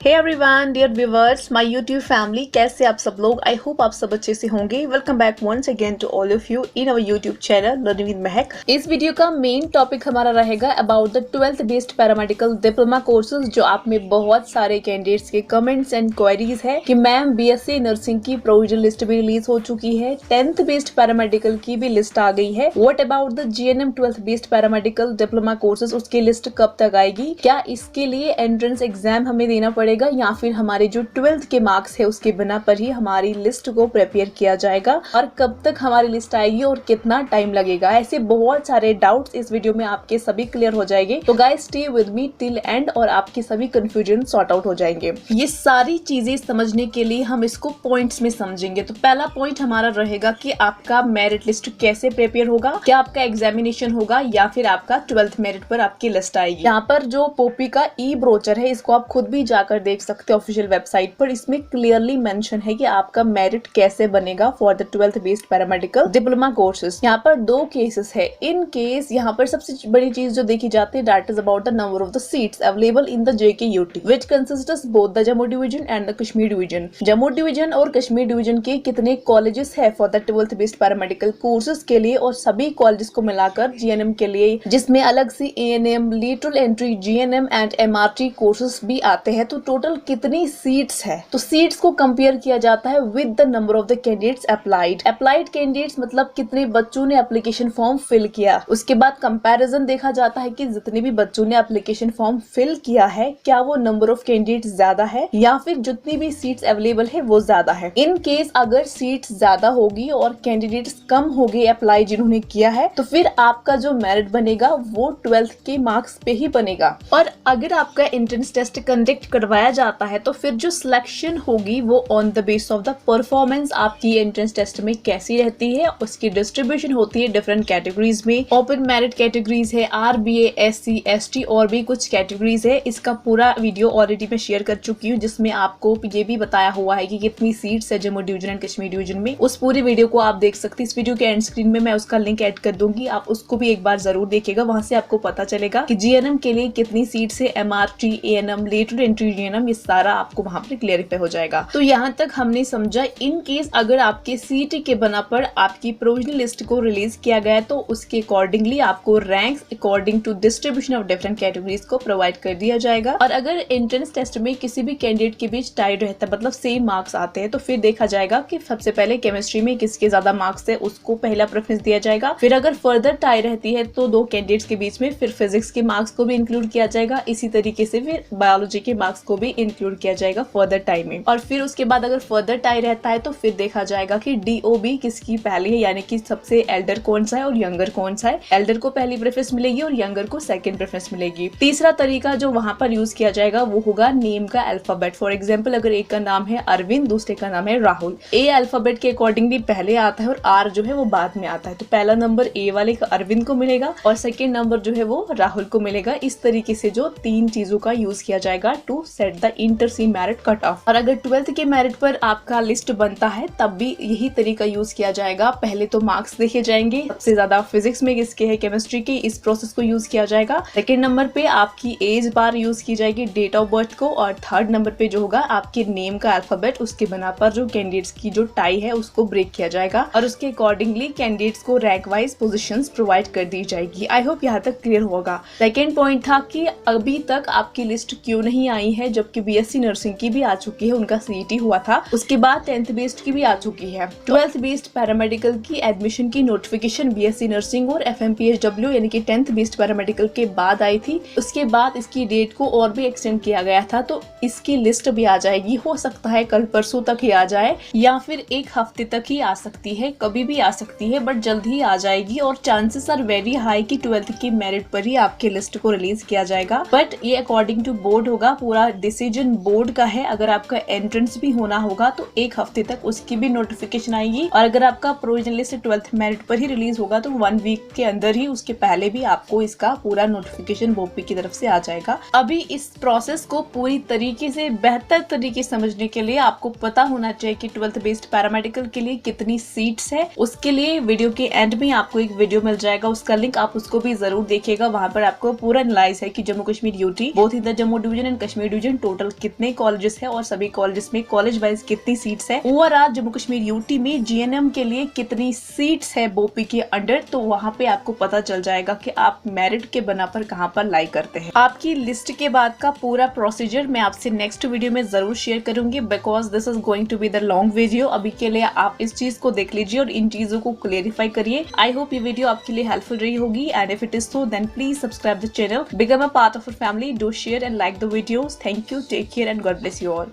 Hey everyone dear viewers my YouTube family, कैसे आप सब लोग। आई होप आप सब अच्छे से होंगे। Welcome back once again to all of you in our YouTube channel learning with Mahak. इस वीडियो का मेन टॉपिक हमारा रहेगा about the 12th based paramedical diploma courses, जो आप में बहुत सारे कैंडिडेट्स के कमेंट्स एंड क्वेरीज है कि मैम बीएससी नर्सिंग की प्रोविजनल लिस्ट भी रिलीज हो चुकी है, 10th बेस्ड पैरामेडिकल की भी लिस्ट आ गई है। What about the GNM 12th based paramedical diploma courses, उसकी लिस्ट कब तक आएगी, क्या इसके लिए एंट्रेंस एग्जाम हमें देना पड़ेगा या फिर हमारे जो 12th के मार्क्स है उसके बिना पर ही हमारी लिस्ट को प्रिपेयर किया जाएगा, और कब तक हमारी लिस्ट आएगी और कितना टाइम लगेगा। ऐसे बहुत सारे डाउट्स इस वीडियो में आपके सभी क्लियर हो जाएंगे। तो guys stay with me till and और आपके सभी कंफ्यूजन सॉर्ट आउट हो जाएंगे। ये सारी चीजें समझने के लिए हम इसको पॉइंट्स में समझेंगे। तो पहला पॉइंट हमारा रहेगा कि आपका मेरिट लिस्ट कैसे प्रिपेयर होगा, क्या आपका एग्जामिनेशन होगा या फिर आपका 12th मेरिट पर आपकी लिस्ट आएगी। यहाँ पर जो पोपी का ई ब्रोचर है इसको आप खुद भी जाकर देख सकते हैं ऑफिशियल वेबसाइट पर। इसमें क्लियरली मेंशन है कि आपका मेरिट कैसे बनेगा for the 12th based paramedical diploma courses. यहाँ पर दो केसेस है। इन केस यहाँ पर सबसे बड़ी चीज जो देखी जाती है that is about the number of the seats available in the JKUT which consists both the Jammu division and the Kashmir division. Jammu division और कश्मीर डिवीजन के कितने कॉलेजेस है for the 12th based paramedical courses के लिए, और सभी कॉलेजेस को मिलाकर जीएनएम के लिए, जिसमें अलग से ANM, lateral entry, GNM and MRT courses भी आते हैं। तो टोटल कितनी सीट्स है, तो सीट्स को कंपेयर किया जाता है with the number of the candidates applied. Applied candidates मतलब कितने बच्चों ने एप्लीकेशन फॉर्म फिल किया। उसके बाद कंपैरिजन देखा जाता है कि जितने भी बच्चों ने एप्लीकेशन फॉर्म फिल किया है क्या वो नंबर ऑफ कैंडिडेट्स ज्यादा है या फिर जितनी भी सीट्स अवेलेबल है वो ज्यादा है। इन केस अगर सीट्स ज्यादा होगी और कैंडिडेट्स कम हो गए अप्लाई जिन्होंने किया है, तो फिर आपका जो मेरिट बनेगा वो 12th के मार्क्स पे ही बनेगा। और अगर आपका एंट्रेंस टेस्ट कंडक्ट करवाया जाता है तो फिर जो सिलेक्शन होगी वो on the base of the performance आपकी एंट्रेंस टेस्ट में कैसी रहती है। उसकी डिस्ट्रीब्यूशन होती है डिफरेंट कैटेगरीज में। ओपन मेरिट कैटेगरीज है, RBA, SC, ST और भी कुछ कैटेगरीज है। इसका पूरा वीडियो ऑलरेडी मैं शेयर कर चुकी हूँ जिसमें आपको ये भी बताया हुआ है कि कितनी सीट्स है Jammu division and Kashmir division में। उस पूरी वीडियो को आप देख सकते हैं। इस वीडियो के एंड स्क्रीन में मैं उसका लिंक ऐड कर दूंगी, आप उसको भी एक बार जरूर देखिएगा। वहां से आपको पता चलेगा कि GNM के लिए कितनी सीट्स है, MRT, ANM, lateral entry, GNM, ये सारा आपको वहां पर क्लियरिफाई हो जाएगा। तो यहाँ तक हमने समझा। इन केस अगर आपके CET के बना पर आपकी प्रोविजनल लिस्ट को रिलीज किया गया तो उसके अकॉर्डिंगली आपको ranks according to distribution of different categories को प्रोवाइड कर दिया जाएगा। और अगर एंट्रेंस टेस्ट में किसी भी कैंडिडेट के बीच टाई रहता है, मतलब सेम मार्क्स आते हैं, तो फिर देखा जाएगा कि सबसे पहले केमिस्ट्री में किसके ज्यादा मार्क्स है उसको पहला प्रेफरेंस दिया जाएगा। फिर अगर फर्दर टाई रहती है तो दो कैंडिडेट्स के बीच में फिर फिजिक्स के मार्क्स को भी इंक्लूड किया जाएगा। इसी तरीके से फिर बायोलॉजी के मार्क्स को भी इंक्लूड किया जाएगा फर्दर टाइम में। और फिर उसके बाद अगर फर्दर टाई रहता है तो फिर देखा जाएगा कि DOB किसकी पहली है, यानी कि सबसे एल्डर कौन सा है और यंगर कौन सा है। एल्डर को पहली प्रेफरेंस मिलेगी और यंगर को सेकंड प्रेफरेंस मिलेगी। तीसरा तरीका जो वहां पर यूज किया जाएगा वो होगा नेम का अल्फाबेट। फॉर एग्जाम्पल अगर एक का नाम है अरविंद, दूसरे का नाम है राहुल, A अल्फाबेट के अकॉर्डिंगली पहले आता है और R जो है वो बाद में आता है। तो पहला नंबर A वाले का अरविंद को मिलेगा और सेकेंड नंबर जो है वो राहुल को मिलेगा। इस तरीके से जो तीन चीजों का यूज किया जाएगा to set the inter se merit cut off. और अगर 12th के मेरिट पर आपका लिस्ट बनता है तब भी यही तरीका यूज किया जाएगा। पहले तो मार्क्स देखे जाएंगे, सबसे ज्यादा फिजिक्स में किसके है, केमिस्ट्री के, इस प्रोसेस को यूज किया जाएगा। सेकेंड नंबर पे आपकी एज बार यूज की जाएगी, डेट ऑफ बर्थ को, और थर्ड नंबर पे जो होगा आपके नेम का अल्फाबेट, उसके बना पर जो कैंडिडेट्स की जो टाई है उसको ब्रेक किया जाएगा और उसके अकॉर्डिंगली कैंडिडेट्स को रैंक वाइज पोजीशंस प्रोवाइड कर दी जाएगी। आई होप यहाँ तक क्लियर होगा। सेकेंड पॉइंट था कि अभी तक आपकी लिस्ट क्यों नहीं आई है, जबकि BSc नर्सिंग की भी आ चुकी है, उनका CET हुआ था, उसके बाद 10th बेस्ड की भी आ चुकी है। 12th बेस्ड पैरामेडिकल की एडमिशन की नोटिफिकेशन BSc नर्सिंग और FMPHW यानी कि 10th बेस्ड पैरामेडिकल के बाद आई थी। उसके बाद इसकी डेट को और भी एक्सटेंड किया गया था, तो इसकी लिस्ट भी आ जाएगी। हो सकता है कल परसों तक ही आ जाए या फिर एक हफ्ते तक ही आ सकती है, कभी भी आ सकती है, बट जल्द ही आ जाएगी। और चांसेस आर वेरी हाई कि 12th की मेरिट पर ही आपके लिस्ट को रिलीज किया जाएगा। बट ये अकॉर्डिंग टू बोर्ड होगा, पूरा डिसीजन बोर्ड का है। अगर आपका एंट्रेंस भी होना होगा तो एक हफ्ते तक उसकी भी नोटिफिकेशन आएगी, और अगर आपका प्रोविजनल लिस्ट 12th मेरिट पर ही रिलीज होगा तो 1 वीक के अंदर ही, उसके पहले भी आपको इसका पूरा नोटिफिकेशन बोपी की तरफ से आ जाएगा। अभी इस प्रोसेस को पूरी तरीके से बेहतर तरीके से समझने के लिए आपको पता होना चाहिए कि 12th बेस्ड पैरामेडिकल के लिए कितनी सीट्स है। उसके लिए वीडियो के एंड में आपको एक वीडियो मिल जाएगा, उसका लिंक आप उसको भी जरूर देखिएगा। वहां पर आपको पूरा एनालाइज है कि Jammu Kashmir UT both in the Jammu division and Kashmir division हैं टोटल कितने कॉलेजेस है और सभी कॉलेजेस में कॉलेज वाइज कितनी सीट्स है, ओवरऑल जम्मू कश्मीर यूटी में जीएनएम के लिए कितनी सीट्स है बोपी के अंडर, तो वहाँ पे आपको पता चल जाएगा कि आप मेरिट के बना पर कहाँ पर लाई करते हैं। आपकी लिस्ट के बाद का पूरा प्रोसीजर मैं आपसे नेक्स्ट वीडियो में जरूर शेयर करूंगी, because this is going to be the long video. अभी के लिए आप इस चीज को देख लीजिए और इन चीजों को क्लेरिफाई करिए। आई होप ये वीडियो आपके लिए हेल्पफुल रही होगी, and if it is so then please subscribe the channel, become a part of our family, do share and like the videos. Thank you, take care and God bless you all.